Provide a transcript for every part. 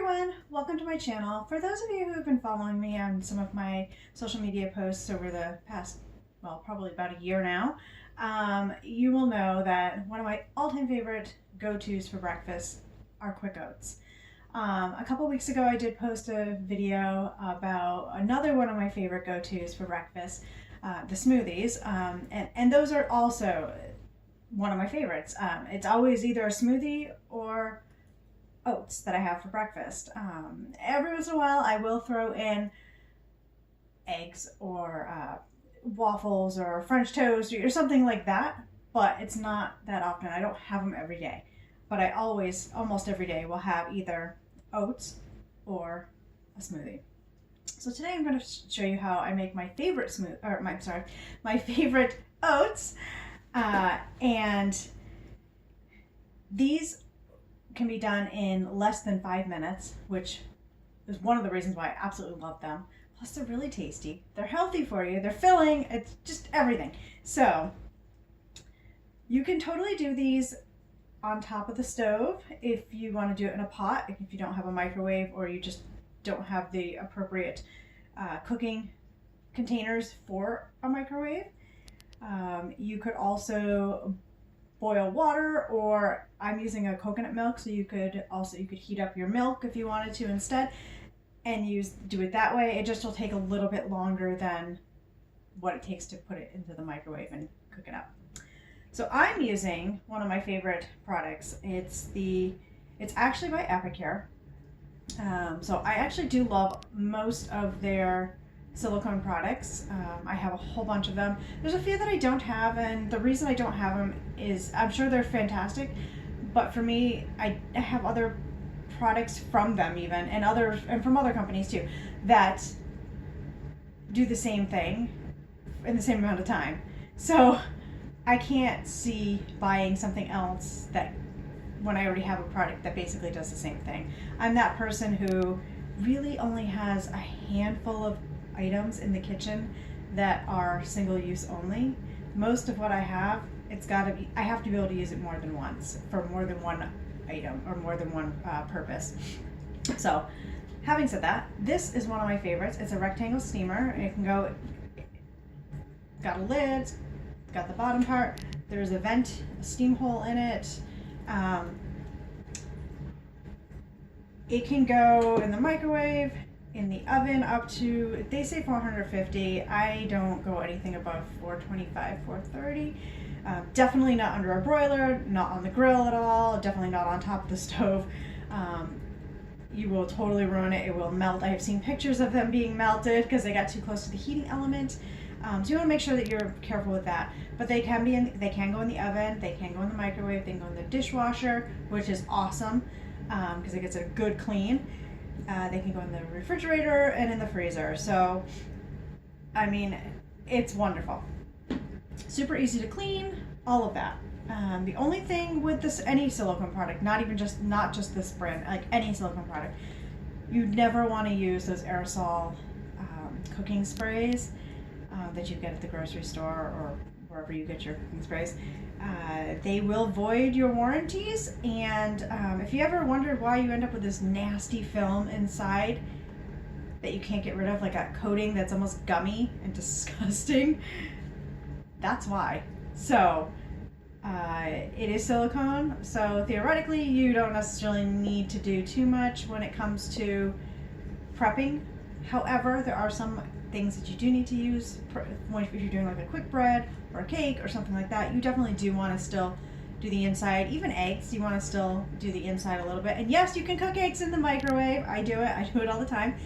everyone, welcome to my channel. For those of you who have been following me on some of my social media posts over the past, well, probably about a year now, you will know that one of my all-time favorite go-tos for breakfast are Quick Oats. A couple weeks ago I did post a video about another one of my favorite go-tos for breakfast, the smoothies, and those are also one of my favorites. It's always either a smoothie or oats that I have for breakfast. Every once in a while I will throw in eggs or waffles or French toast or something like that, but it's not that often. I don't have them every day, but I always, almost every day, will have either oats or a smoothie. So today I'm going to show you how I make my favorite my favorite oats, and these can be done in less than 5 minutes, which is one of the reasons why I absolutely love them. Plus they're really tasty. They're healthy for you. They're filling. It's just everything. So you can totally do these on top of the stove if you want to do it in a pot, if you don't have a microwave or you just don't have the appropriate cooking containers for a microwave. You could also boil water, or I'm using a coconut milk, so you could heat up your milk if you wanted to instead and do it that way. It just will take a little bit longer than what it takes to put it into the microwave and cook it up. So I'm using one of my favorite products. It's actually by Epicure. So I actually do love most of their silicone products. I have a whole bunch of them. There's a few that I don't have, and the reason I don't have them is I'm sure they're fantastic, but for me, I have other products from them even, and from other companies too, that do the same thing in the same amount of time. So I can't see buying something else that when I already have a product that basically does the same thing. I'm that person who really only has a handful of items in the kitchen that are single use only. Most of what I have, I have to be able to use it more than once for more than one item or more than one purpose. So having said that, this is one of my favorites. It's a rectangle steamer. It can go, got a lid, it's got the bottom part, there's a vent, a steam hole in it. It can go in the microwave, in the oven up to, they say 450. I don't go anything above 425, 430. Definitely not under a broiler, not on the grill at all, definitely not on top of the stove. You will totally ruin it. It will melt. I have seen pictures of them being melted because they got too close to the heating element. So you want to make sure that you're careful with that. But they can go in the oven, they can go in the microwave, they can go in the dishwasher, which is awesome because it gets a good clean. They can go in the refrigerator and in the freezer. So, I mean, it's wonderful. Super easy to clean, all of that. The only thing with any silicone product, not just this brand, like any silicone product, you never want to use those aerosol cooking sprays that you get at the grocery store or wherever you get your cooking sprays. They will void your warranties, and if you ever wondered why you end up with this nasty film inside that you can't get rid of, like a coating that's almost gummy and disgusting, that's why. So it is silicone, so theoretically you don't necessarily need to do too much when it comes to prepping. However, there are some things that you do need to use if you're doing like a quick bread or a cake or something like that. You definitely do want to still do the inside. Even eggs, you want to still do the inside a little bit. And yes, you can cook eggs in the microwave. I do it all the time.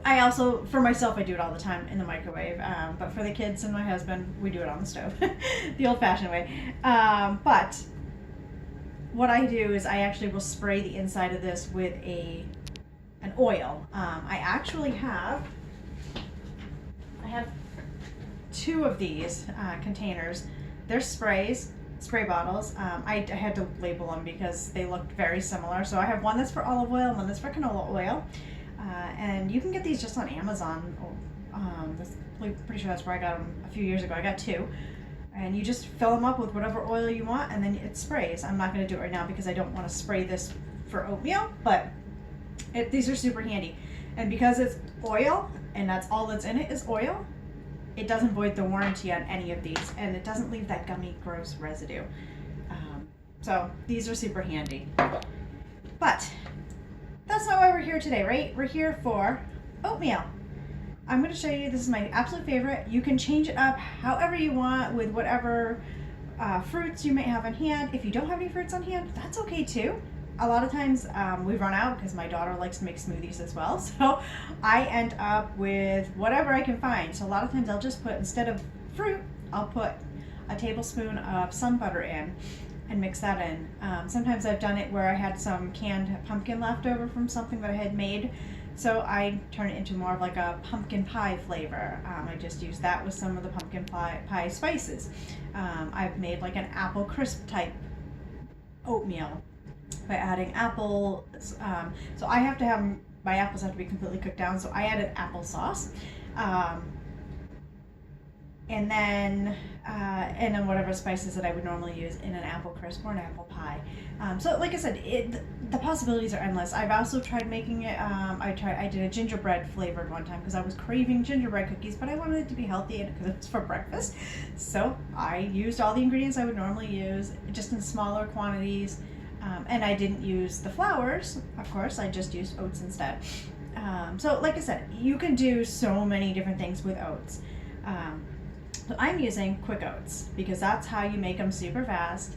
I also, for myself, I do it all the time in the microwave, but for the kids and my husband, we do it on the stove, the old-fashioned way. But what I do is I actually will spray the inside of this with an oil. I actually have 2 of these containers. They're spray bottles. I had to label them because they looked very similar. So I have one that's for olive oil and one that's for canola oil. And you can get these just on Amazon. I'm pretty sure that's where I got them a few years ago. I got 2. And you just fill them up with whatever oil you want, and then it sprays. I'm not going to do it right now because I don't want to spray this for oatmeal, but these are super handy. And because it's oil, and that's all that's in it is oil, it doesn't void the warranty on any of these, and it doesn't leave that gummy, gross residue. So these are super handy. But that's not why we're here today, right? We're here for oatmeal. I'm going to show you, this is my absolute favorite. You can change it up however you want with whatever fruits you may have on hand. If you don't have any fruits on hand, that's okay too. A lot of times we run out because my daughter likes to make smoothies as well. So I end up with whatever I can find. So a lot of times I'll just put, instead of fruit, I'll put a tablespoon of sun butter in and mix that in. Sometimes I've done it where I had some canned pumpkin left over from something that I had made. So I turn it into more of like a pumpkin pie flavor. I just use that with some of the pumpkin pie spices. I've made like an apple crisp type oatmeal by adding apples. So I have to have, my apples have to be completely cooked down. So I added applesauce. And then whatever spices that I would normally use in an apple crisp or an apple pie. So like I said, the possibilities are endless. I've also tried making it, I did a gingerbread flavored one time because I was craving gingerbread cookies, but I wanted it to be healthy because it was for breakfast. So I used all the ingredients I would normally use, just in smaller quantities. And I didn't use the flours, of course, I just used oats instead. So like I said, you can do so many different things with oats. So I'm using Quick Oats because that's how you make them super fast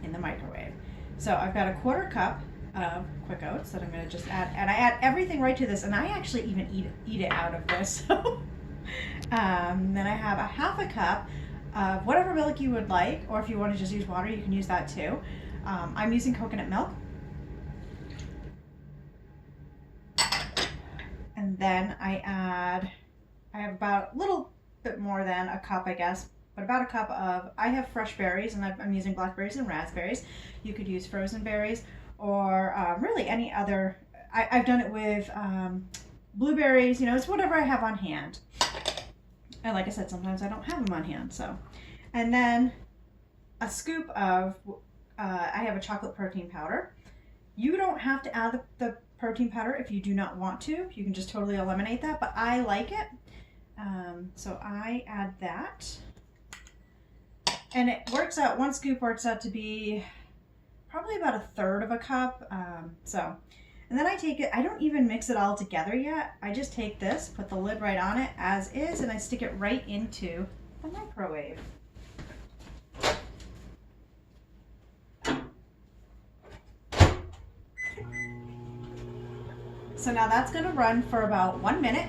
in the microwave. So I've got a 1/4 cup of Quick Oats that I'm going to just add, and I add everything right to this, and I actually even eat it out of this. Then I have a 1/2 cup of whatever milk you would like, or if you want to just use water, you can use that too. I'm using coconut milk. And then I have about a little bit more than a cup, I guess, but about a cup of, I have fresh berries, and I'm using blackberries and raspberries. You could use frozen berries, or really any other. I've done it with blueberries, you know, it's whatever I have on hand. And like I said, sometimes I don't have them on hand, so. And then a scoop of, I have a chocolate protein powder. You don't have to add the protein powder if you do not want to. You can just totally eliminate that, but I like it. So I add that. And it works out, 1 scoop works out to be probably about 1/3 of a cup. And then I take it, I don't even mix it all together yet. I just take this, put the lid right on it as is, and I stick it right into the microwave. So now that's gonna run for about 1 minute.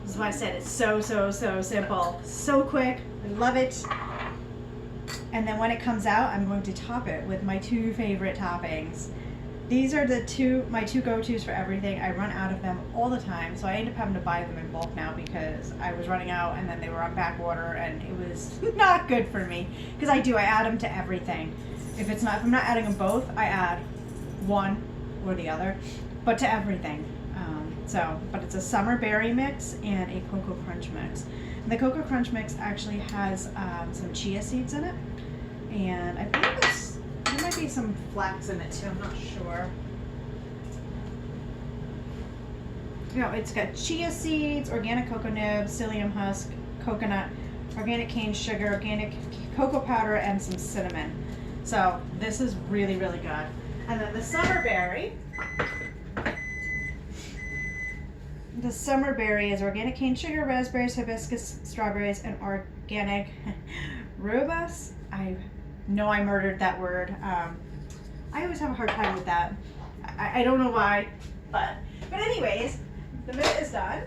This is why I said it's so simple. So quick, I love it. And then when it comes out, I'm going to top it with my 2 favorite toppings. These are my two go-tos for everything. I run out of them all the time, so I end up having to buy them in bulk now because I was running out and then they were on back order, and it was not good for me. Because I add them to everything. If I'm not adding them both, I add one or the other, but to everything. But it's a summer berry mix and a cocoa crunch mix. And the cocoa crunch mix actually has some chia seeds in it, and I believe there might be some flax in it too, I'm not sure. No, it's got chia seeds, organic cocoa nibs, psyllium husk, coconut, organic cane sugar, organic cocoa powder, and some cinnamon. So this is really, really good. And then the summer berry. The summer berry is organic cane sugar, raspberries, hibiscus, strawberries, and organic rhubarb. I know I murdered that word. I always have a hard time with that. I don't know why, but anyways, the minute is done.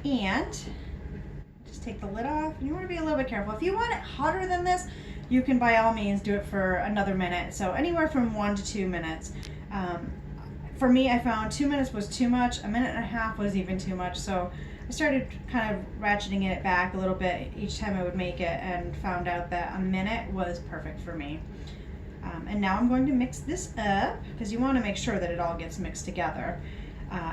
And just take the lid off. You want to be a little bit careful. If you want it hotter than this, you can by all means do it for another minute. So anywhere from 1 to 2 minutes. For me, I found 2 minutes was too much. 1.5 minutes was even too much. So I started kind of ratcheting it back a little bit each time I would make it, and found out that 1 minute was perfect for me. And now I'm going to mix this up because you want to make sure that it all gets mixed together.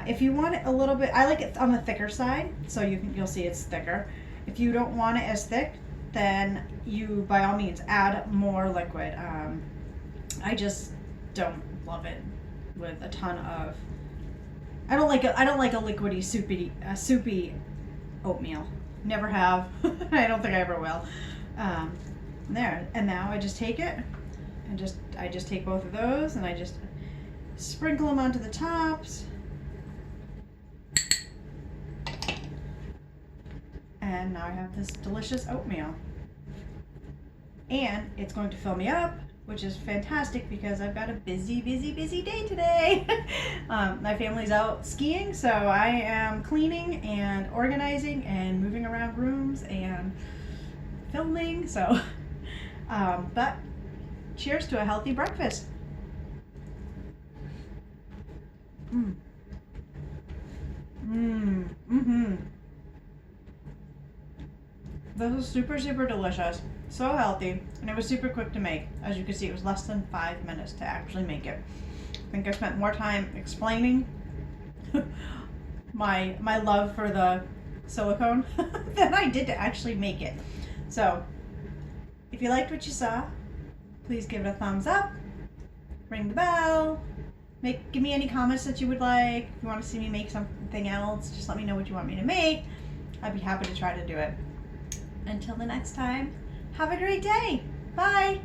If you want it a little bit, I like it on the thicker side, so you'll see it's thicker. If you don't want it as thick, then you by all means add more liquid. I just don't love it with a ton of. I don't like a liquidy soupy oatmeal. Never have. I don't think I ever will. There, and now I just take it and I just take both of those and I just sprinkle them onto the tops. And now I have this delicious oatmeal. And it's going to fill me up, which is fantastic because I've got a busy day today. My family's out skiing, so I am cleaning and organizing and moving around rooms and filming. So, but cheers to a healthy breakfast. This was super delicious, so healthy, and it was super quick to make. As you can see, it was less than 5 minutes to actually make it. I think I spent more time explaining my love for the silicone than I did to actually make it. So, if you liked what you saw, please give it a thumbs up, ring the bell, give me any comments that you would like. If you want to see me make something else, just let me know what you want me to make. I'd be happy to try to do it. Until the next time, have a great day. Bye.